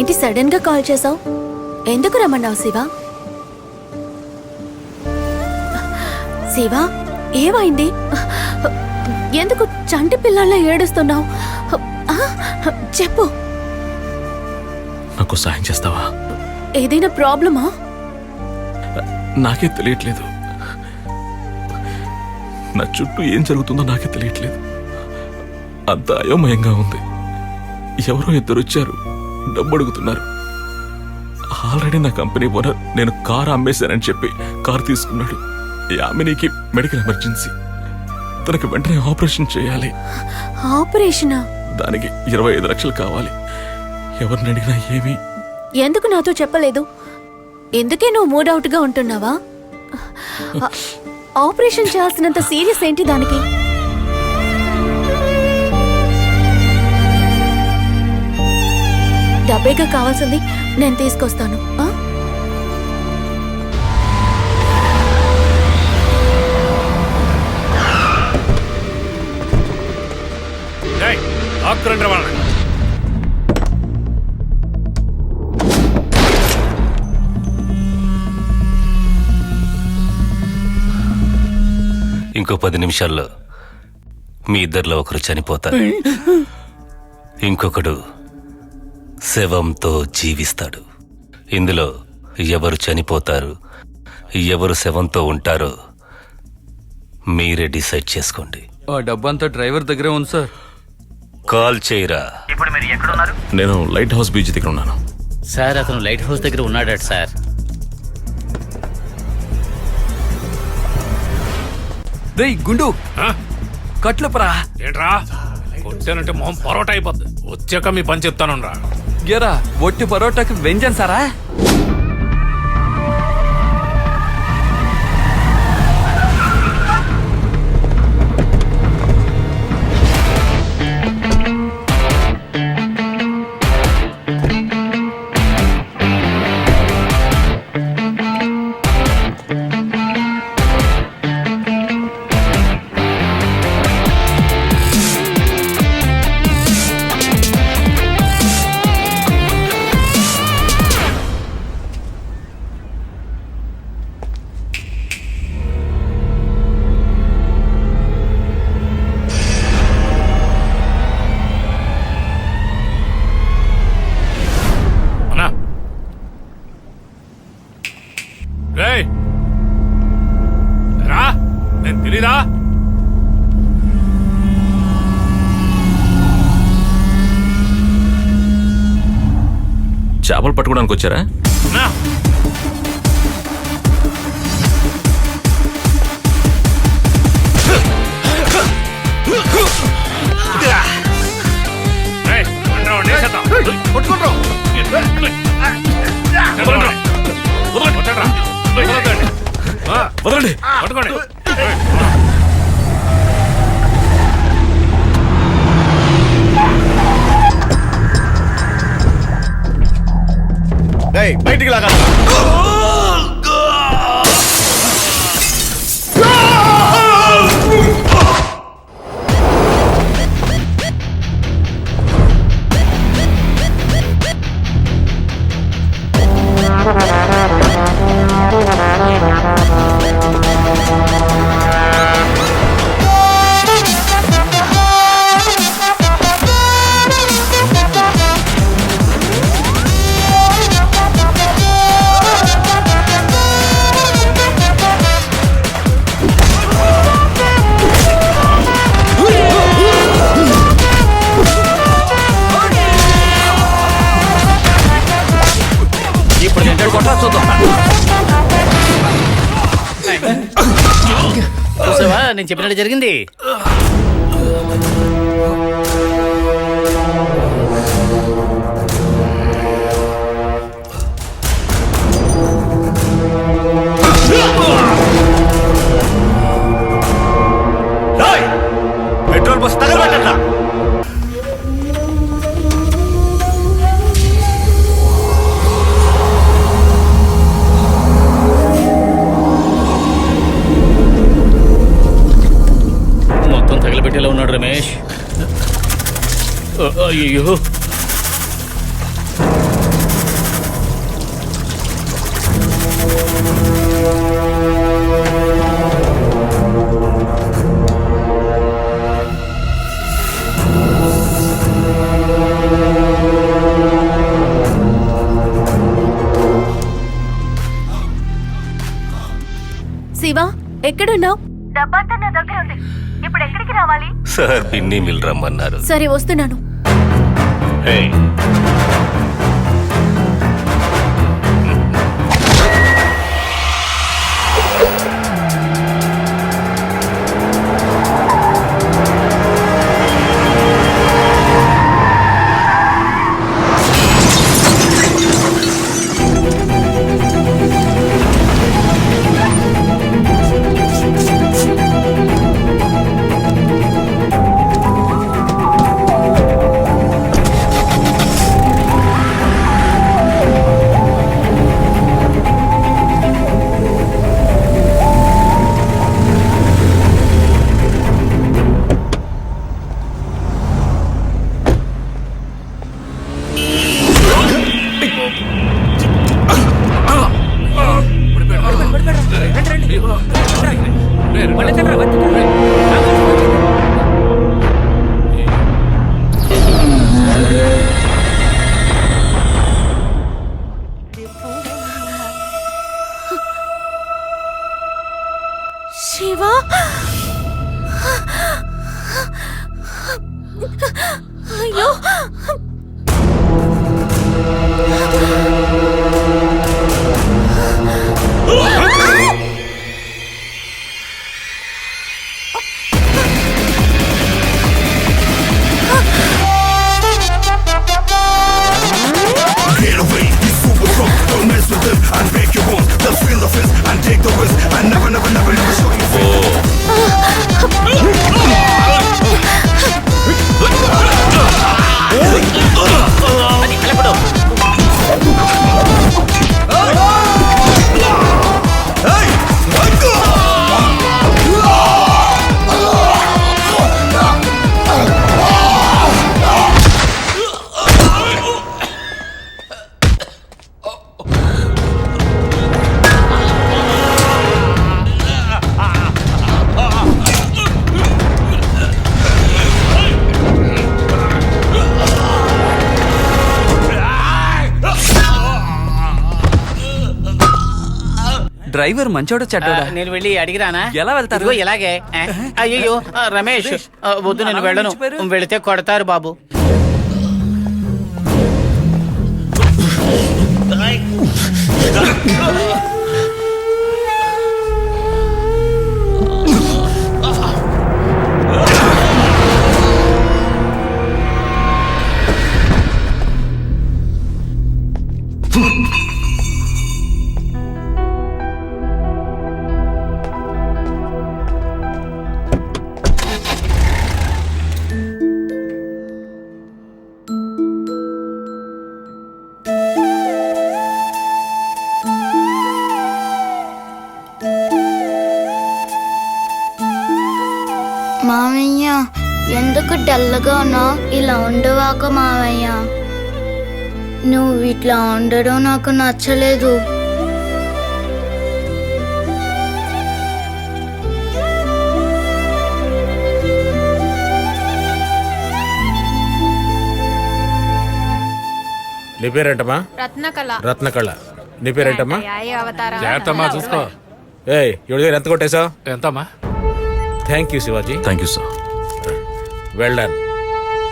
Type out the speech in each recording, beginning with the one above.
ఏంటి సడన్ గా కాల్ చేసావు? ఎందుకు రమ్మన్నావు శివ? శివ, ఏమైంది? ఎందుకు చంటి పిల్లల్లా ఏడుస్తున్నావు? చెప్పు. నాకు సాయం చేస్తావా? ఏదైనా ప్రాబ్లమా? నాకే తెలియట్లేదు. నా చుట్టూ ఏం జరుగుతుందో నాకే తెలియట్లేదు. అంత అయోమయంగా ఉంది. ఎవరో ఇద్దరు వచ్చారు, డబ్బు అడుగుతున్నారు. ఆల్రెడీ నా కంపెనీ ఓనర్ నేను కారు అమ్మేశానని చెప్పి కారు తీసుకున్నాడు. యామినికి మెడికల్ ఎమర్జెన్సీ, తనకి వెంటనే ఆపరేషన్ చేయాలి. ఆపరేషనా? దానికి 25 లక్షలు కావాలి. ఎవరిని అడిగినా ఏమి. ఎందుకు నాతో చెప్పలేదు? ఎందుకే నువ్వు మూడౌట్ గా ఉంటున్నావా? ఆపరేషన్ చేయాల్సినంత సీరియస్ ఏంటి దానికి? డబ్బేగా కావాల్సింది, నేను తీసుకొస్తాను. ఇంకో 10 నిమిషాల్లో మీ ఇద్దరిలో ఒకరు చనిపోతారు, ఇంకొకడు శవంతో జీవిస్తాడు. ఇందులో ఎవరు చనిపోతారు, ఎవరు శవంతో ఉంటారో మీరే డిసైడ్ చేసుకోండి. ఆ డబ్బంతా డ్రైవర్ దగ్గరే ఉంది సార్. కాల్ చేయరా. ఇప్పుడు మీరు ఎక్కడున్నారు? నేను లైట్ హౌస్ బీచ్ దగ్గర ఉన్నాను సార్. అతను లైట్ హౌస్ దగ్గర ఉన్నాడట సార్. రేయ్ గుండు, కట్లపరా. ఏంట్రా కొట్టానంటే మొహం పరోటా అయిపోద్ది. వచ్చాక మీ పని చెప్తాను రా. గేరా ఒట్టి పరోటాకి వెంజన్ సారా? రా, నేను తెలీదా? చేపలు పట్టుకోవడానికి వచ్చారా? వదలండి. పట్టుకోండి. బయటికి లాగా. చూసావా నేను చెప్పినట్టు జరిగింది. Petrol bus తగలబెట్టట్లా. తగలబెట్టేలా ఉన్నాడు రమేష్. అయ్యో శివ ఎక్కడున్నావు? డబ్బంతా నా దగ్గర ఉంది. ఇప్పుడు ఎక్కడికి రావాలి? సార్ పిన్ని మిల్ రమ్మన్నారు. సరే వస్తున్నాను. ఏయ్, శివ అయ్యో Get away, he's super strong. Don't mess with him and break your bones. Just feel the fist and take the risk and never show your face. Driver మంచోడా చెడ్డోడా? నేను వెళ్ళి అడిగిరానా? ఎలా వెళ్తారు? ఇదిగో ఇలాగే. అయ్యో రమేష్, వద్దు, నేను అలా వెళ్ళను. మర్చిపోయారు? వెళితే కొడతారు బాబు. మావయ్య ఎందుకు డల్గా ఉన్నావు? ఇలా ఉండవాక మావయ్య. నువ్వు ఇట్లా ఉండడం నాకు నచ్చలేదు. నీ పేరేంటమ్మా? రత్నకళ. రత్నకళ. నీ పేరేంటమ్మా? జాగ్రత్తమ్మా, చూసుకో. ఏయ్, ఎవరి దగ్గర ఎంత కొట్టేశావు? ఎంతమ్మా? Thank you Shivaji. Thank you sir. Well done.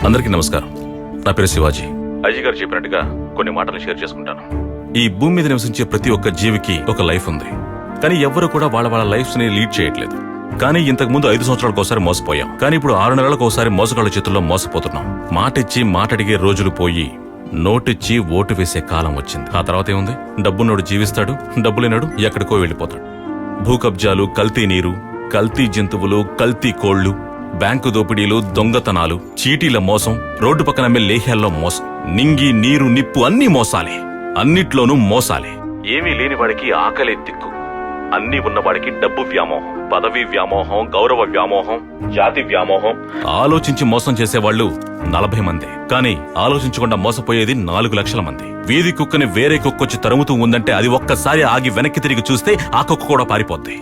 అందరికీ నమస్కారం. నా పేరు శివాజీ. అజయ్ గారు చెప్పినట్టుగా కొన్ని మాటలు షేర్ చేసుకుంటాను. ఈ భూమి మీద నివసించే ప్రతి ఒక్క జీవికి ఒక లైఫ్ ఉంది. కానీ ఎవ్వరు కూడా వాళ్ళ లైఫ్స్ ని లీడ్ చేయట్లేదు. కానీ ఇంతకు ముందు 5 సంవత్సరాలకు ఒకసారి మోసపోయాం. కానీ ఇప్పుడు 6 నెలలకు ఒకసారి మోసగాళ్ళ చేతుల్లో మోసపోతున్నాం. మాటిచ్చి మాటడిగే రోజులు పోయి నోటిచ్చి ఓటు వేసే కాలం వచ్చింది. ఆ తర్వాత ఏముంది? డబ్బున్నోడు జీవిస్తాడు, డబ్బు లేనాడు ఎక్కడికో వెళ్ళిపోతాడు. భూ కబ్జాలు, కల్తీ నీరు, కల్తీ జంతువులు, కల్తీ కోళ్లు, బ్యాంకు దోపిడీలు, దొంగతనాలు, చీటీల మోసం, రోడ్డు పక్కన అమ్మే లేహ్యాల్లో మోసం, నింగి నీరు నిప్పు అన్నీ మోసాలే. అన్నిట్లోనూ మోసాలే. ఏమీ లేనివాడికి ఆకలే దిక్కు. అన్నీ ఉన్నవాడికి డబ్బు వ్యామోహం, పదవి వ్యామోహం, గౌరవ వ్యామోహం, జాతి వ్యామోహం. ఆలోచించి మోసం చేసేవాళ్లు 40 మంది. కానీ ఆలోచించకుండా మోసపోయేది 4 లక్షల మంది. వీధి కుక్కని వేరే కుక్కొచ్చి తరుముతూ ఉందంటే అది ఒక్కసారి ఆగి వెనక్కి తిరిగి చూస్తే ఆ కుక్క కూడా పారిపోద్ది.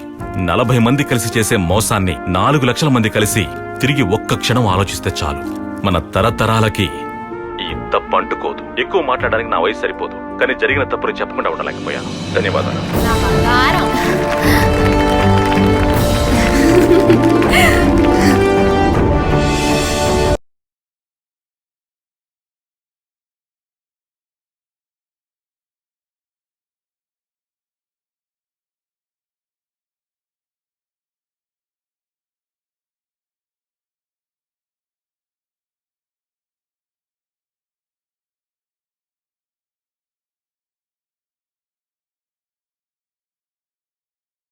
40 మంది కలిసి చేసే మోసాన్ని 4 లక్షల మంది కలిసి తిరిగి ఒక్క క్షణం ఆలోచిస్తే చాలు. మన తరతరాలకి ఈ తప్పు అంటుకోదు. ఎక్కువ మాట్లాడడానికి నా వయసు సరిపోదు. కానీ జరిగిన తప్పుని చెప్పకుండా ఉండలేకపోయాను. ధన్యవాదాలు.